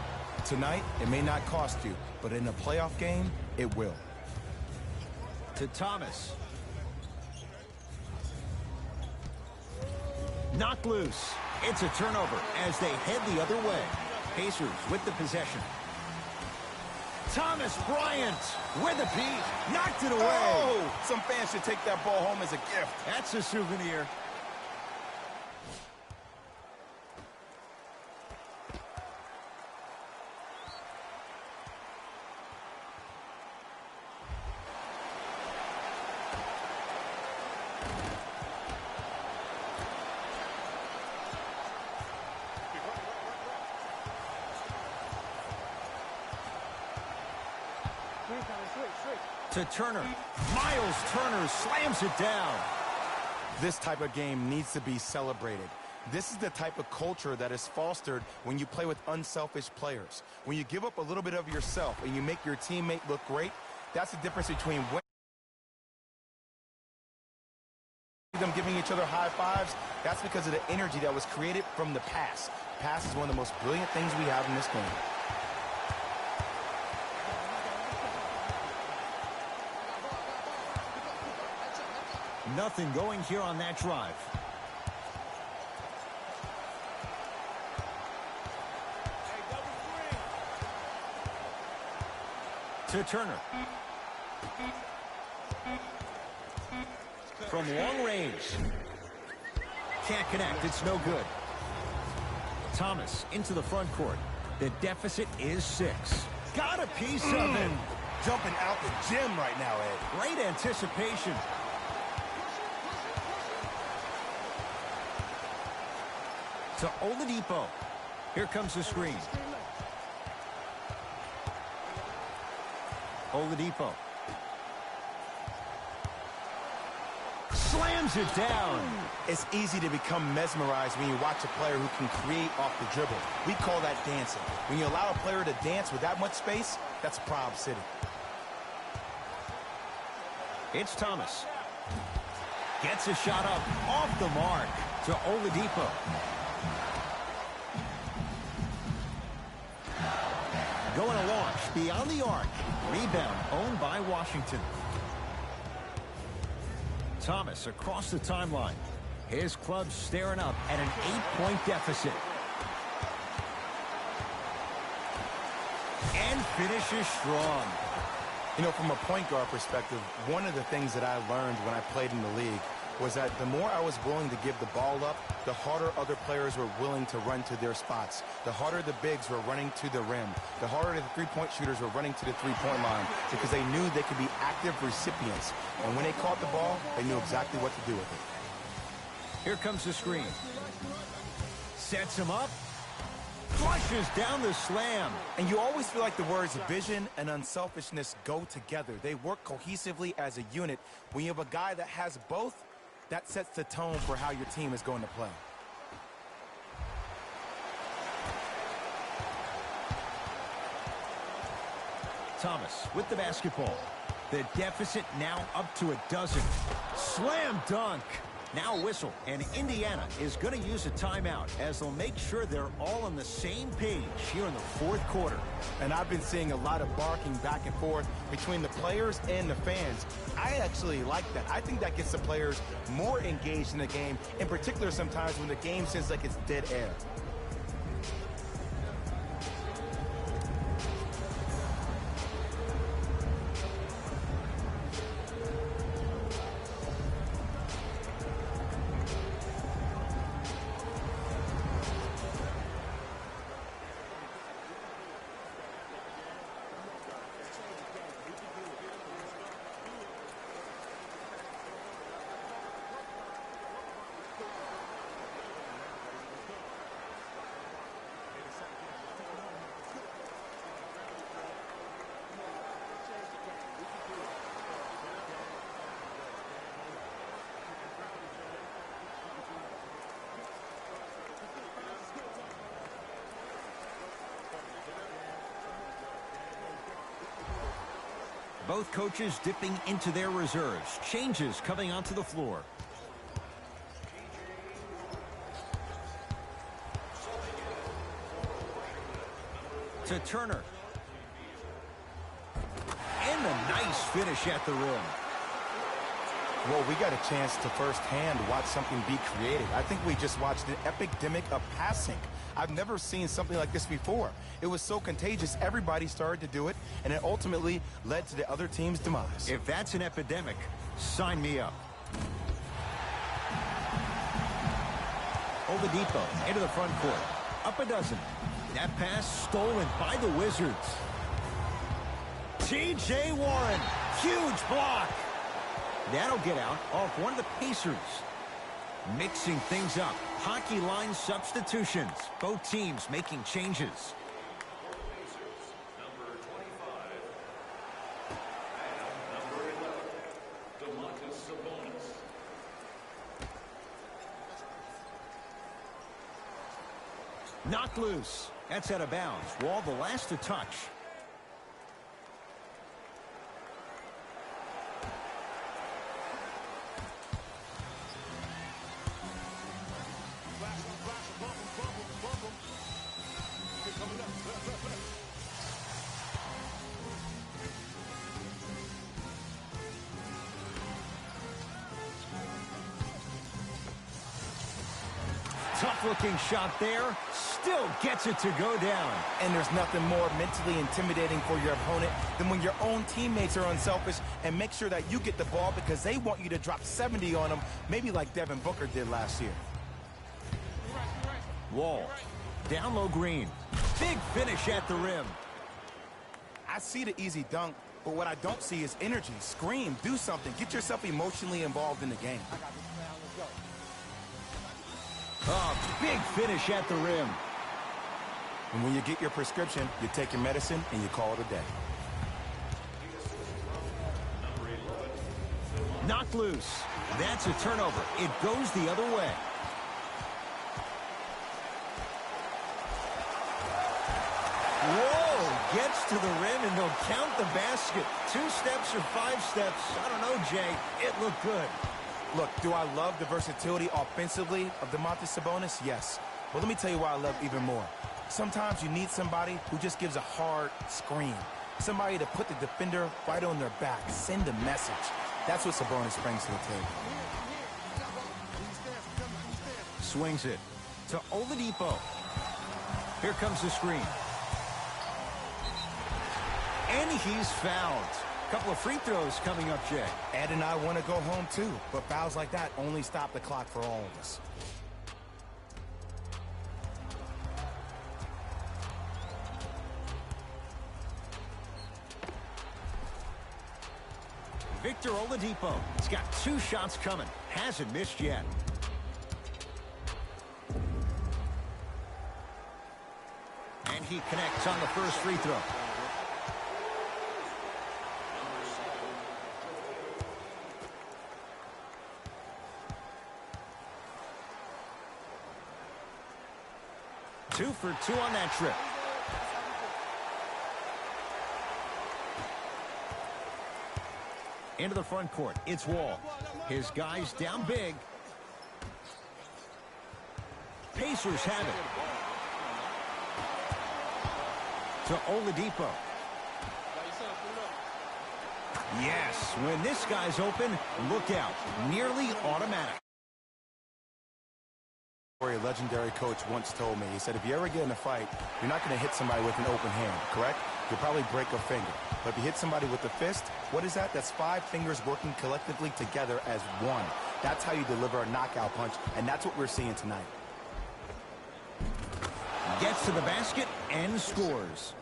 Tonight, it may not cost you, but in a playoff game, it will. To Thomas. Knocked loose. It's a turnover as they head the other way. Pacers with the possession. Thomas Bryant with a beat. Knocked it away. Oh! Some fans should take that ball home as a gift. That's a souvenir. To Turner. Miles Turner slams it down. This type of game needs to be celebrated. This is the type of culture that is fostered when you play with unselfish players. When you give up a little bit of yourself and you make your teammate look great, that's the difference between them giving each other high fives. That's because of the energy that was created from the pass. Pass is one of the most brilliant things we have in this game. Nothing going here on that drive. To Turner. From long range. Can't connect. It's no good. Thomas into the front court. The deficit is 6. Got a piece of him. Jumping out the gym right now, Ed. Great anticipation. To Oladipo. Here comes the screen. Oladipo. Slams it down. It's easy to become mesmerized when you watch a player who can create off the dribble. We call that dancing. When you allow a player to dance with that much space, that's Prob City. It's Thomas. Gets a shot up off the mark to Oladipo. Going to launch beyond the arc. Rebound owned by Washington. Thomas across the timeline. His club staring up at an 8-point deficit. And finishes strong. You know, from a point guard perspective, one of the things that I learned when I played in the league was that the more I was willing to give the ball up, the harder other players were willing to run to their spots. The harder the bigs were running to the rim. The harder the three-point shooters were running to the three-point line because they knew they could be active recipients. And when they caught the ball, they knew exactly what to do with it. Here comes the screen. Sets him up. Flushes down the slam. And you always feel like the words vision and unselfishness go together. They work cohesively as a unit. When you have a guy that has both, that sets the tone for how your team is going to play. Thomas with the basketball. The deficit now up to a dozen. Slam dunk. Now a whistle, and Indiana is going to use a timeout as they'll make sure they're all on the same page here in the fourth quarter. And I've been seeing a lot of barking back and forth between the players and the fans. I actually like that. I think that gets the players more engaged in the game, in particular sometimes when the game seems like it's dead air. Both coaches dipping into their reserves. Changes coming onto the floor. To Turner. And a nice finish at the rim. Well, we got a chance to firsthand watch something be created. I think we just watched an epidemic of passing. I've never seen something like this before. It was so contagious, everybody started to do it, and it ultimately led to the other team's demise. If that's an epidemic, sign me up. Oladipo into the front court. Up a dozen. That pass stolen by the Wizards. T.J. Warren. Huge block. That'll get out off one of the Pacers. Mixing things up. Hockey line substitutions. Both teams making changes. Knocked loose. That's out of bounds. Wall the last to touch. Tough-looking shot there. Still gets it to go down. And there's nothing more mentally intimidating for your opponent than when your own teammates are unselfish and make sure that you get the ball because they want you to drop 70 on them, maybe like Devin Booker did last year. Wall. Down low green. Big finish at the rim. I see the easy dunk, but what I don't see is energy. Scream, do something. Get yourself emotionally involved in the game. Oh, big finish at the rim. And when you get your prescription, you take your medicine and you call it a day. Knocked loose. That's a turnover. It goes the other way. Whoa! Gets to the rim and they'll count the basket. 2 steps or 5 steps. I don't know, Jay. It looked good. Look, do I love the versatility offensively of Domantas Sabonis? Yes. But let me tell you why I love even more. Sometimes you need somebody who just gives a hard scream. Somebody to put the defender right on their back. Send a message. That's what Sabonis brings to the table. Swings it to Oladipo. Here comes the screen. And he's fouled. Couple of free throws coming up, Jay. Ed and I want to go home too, but fouls like that only stop the clock for all of us. Victor Oladipo. He's got 2 shots coming. Hasn't missed yet. And he connects on the first free throw. Two for 2 on that trip. Into the front court. It's Wall. His guys down big. Pacers have it. To Oladipo. Yes, when this guy's open, look out. Nearly automatic. A legendary coach once told me, he said, if you ever get in a fight, you're not going to hit somebody with an open hand, correct? You'll probably break a finger. But if you hit somebody with a fist, what is that? That's 5 fingers working collectively together as one. That's how you deliver a knockout punch, and that's what we're seeing tonight. Gets to the basket and scores.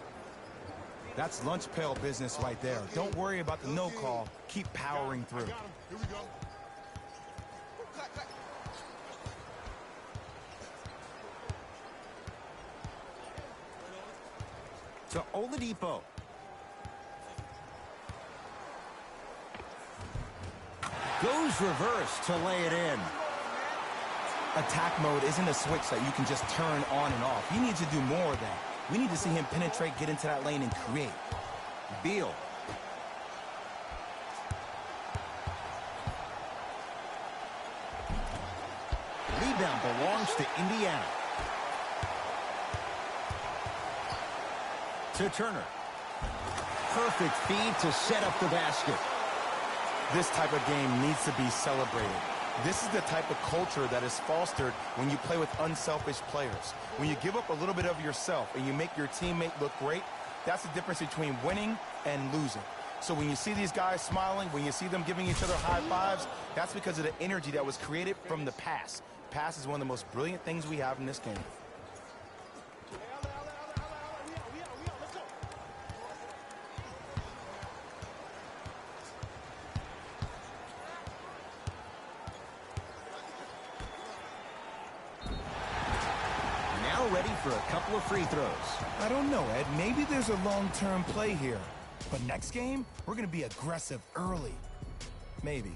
That's lunch pail business right there. Don't worry about the no call. Keep powering through. Here we go. To Oladipo. Goes reverse to lay it in. Attack mode isn't a switch that you can just turn on and off. He needs to do more of that. We need to see him penetrate, get into that lane, and create. Beal. Rebound belongs to Indiana. To Turner. Perfect feed to set up the basket. This type of game needs to be celebrated. This is the type of culture that is fostered when you play with unselfish players. When you give up a little bit of yourself and you make your teammate look great, that's the difference between winning and losing. So when you see these guys smiling, when you see them giving each other high fives, that's because of the energy that was created from the pass. Pass is one of the most brilliant things we have in this game. Ready for a couple of free throws. I don't know, Ed. Maybe there's a long-term play here. But next game, we're going to be aggressive early. Maybe.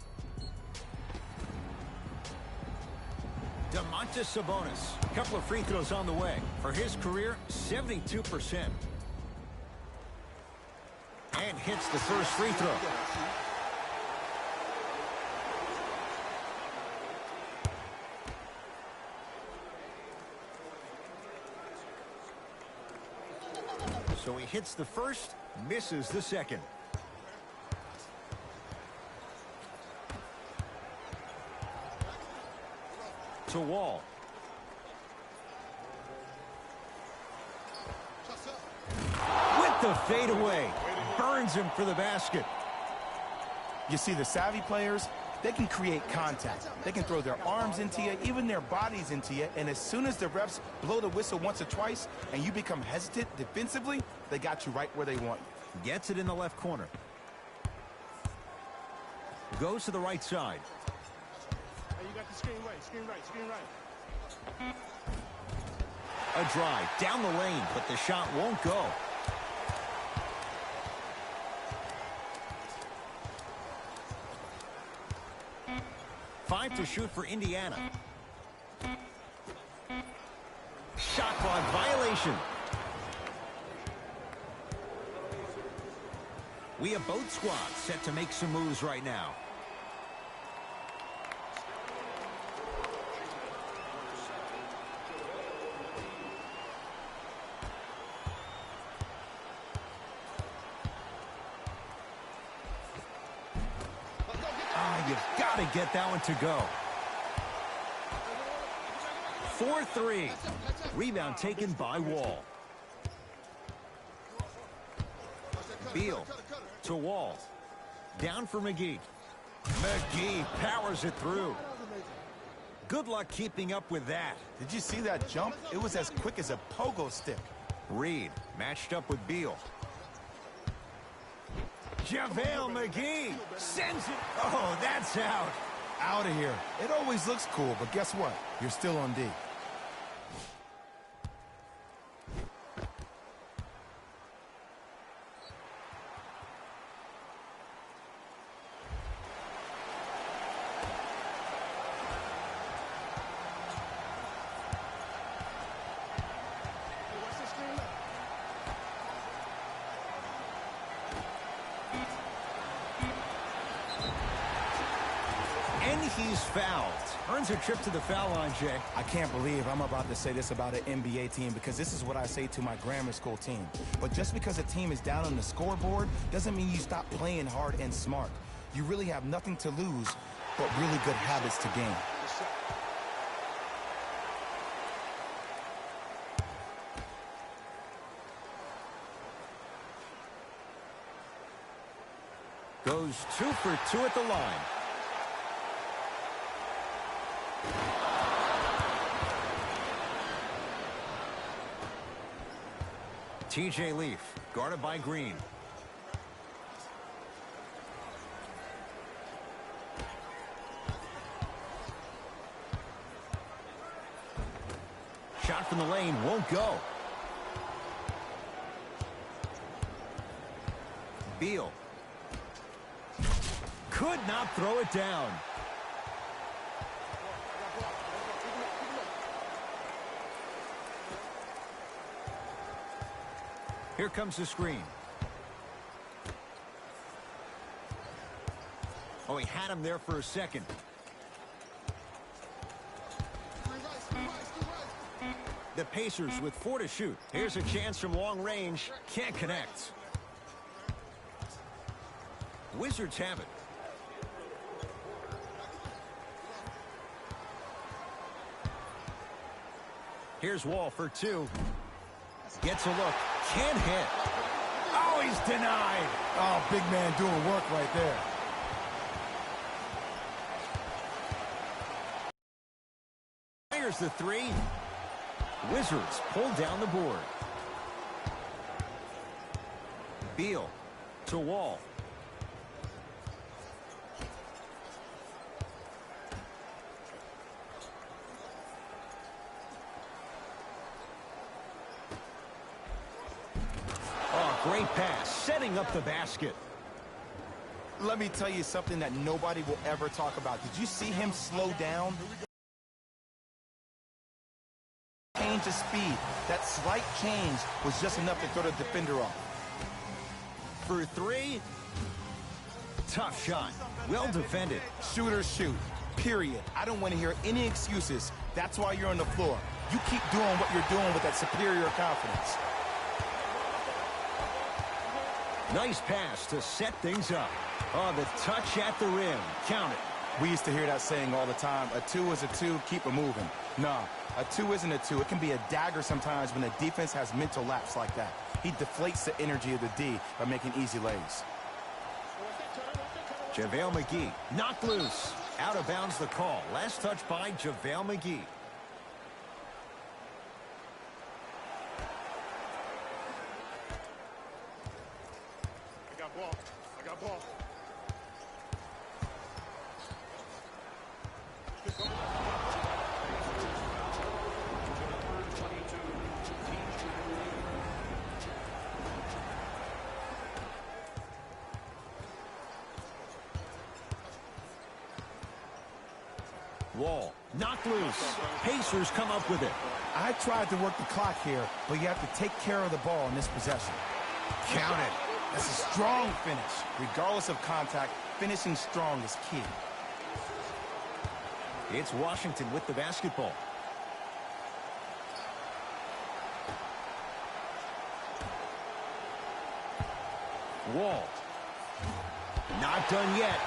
Domantas Sabonis. A couple of free throws on the way. For his career, 72%. And hits the first free throw. So he hits the first, misses the second. To Wall. With the fadeaway. Burns him for the basket. You see, the savvy players, they can create contact. They can throw their arms into you, even their bodies into you, and as soon as the refs blow the whistle once or twice and you become hesitant defensively, they got you right where they want you. Gets it in the left corner. Goes to the right side. Hey, you got the screen right, screen right, screen right. A drive down the lane, but the shot won't go. Five to shoot for Indiana. Shot clock violation. We have both squads set to make some moves right now. You've got to get that one to go. 4-3. Rebound taken by Wall. Beal to Wall. Down for McGee. McGee powers it through. Good luck keeping up with that. Did you see that jump? It was as quick as a pogo stick. Reed matched up with Beal. JaVale McGee sends it. Oh, that's out. Out of here. It always looks cool, but guess what? You're still on D. And he's fouled. Earns a trip to the foul line, Jay. I can't believe I'm about to say this about an NBA team because this is what I say to my grammar school team. But just because a team is down on the scoreboard doesn't mean you stop playing hard and smart. You really have nothing to lose but really good habits to gain. Goes 2 for 2 at the line. TJ Leaf, guarded by Green. Shot from the lane won't go. Beal. Could not throw it down. Here comes the screen. Oh, he had him there for a second. The Pacers with 4 to shoot. Here's a chance from long range. Can't connect. Wizards have it. Here's Wall for 2. Gets a look. Can't hit. Oh, he's denied. Oh, big man doing work right there. Fires the 3. Wizards pull down the board. Beal to Wall. Great pass, setting up the basket. Let me tell you something that nobody will ever talk about. Did you see him slow down? change of speed. That slight change was just enough to throw the defender off. For three. Tough shot. Well defended. Shooters shoot. Period. I don't want to hear any excuses. That's why you're on the floor. You keep doing what you're doing with that superior confidence. Nice pass to set things up. Oh, the touch at the rim. Count it. We used to hear that saying all the time. A 2 is a 2, keep it moving. No, a 2 isn't a 2. It can be a dagger sometimes when the defense has mental lapse like that. He deflates the energy of the D by making easy lays. JaVale McGee knocked loose. Out of bounds the call. Last touch by JaVale McGee. I got ball. I got ball. Wall knocked loose. Pacers come up with it. I tried to work the clock here, but you have to take care of the ball in this possession. Count it. That's a strong finish. Regardless of contact, finishing strong is key. It's Washington with the basketball. Wall. Not done yet.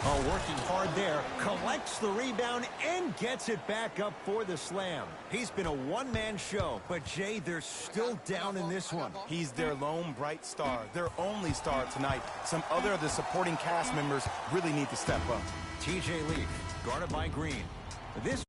Oh, working hard there. Collects the rebound and gets it back up for the slam. He's been a one-man show, but Jay, they're still down in this one. He's their lone bright star, their only star tonight. Some other of the supporting cast members really need to step up. TJ Leaf, guarded by Green. This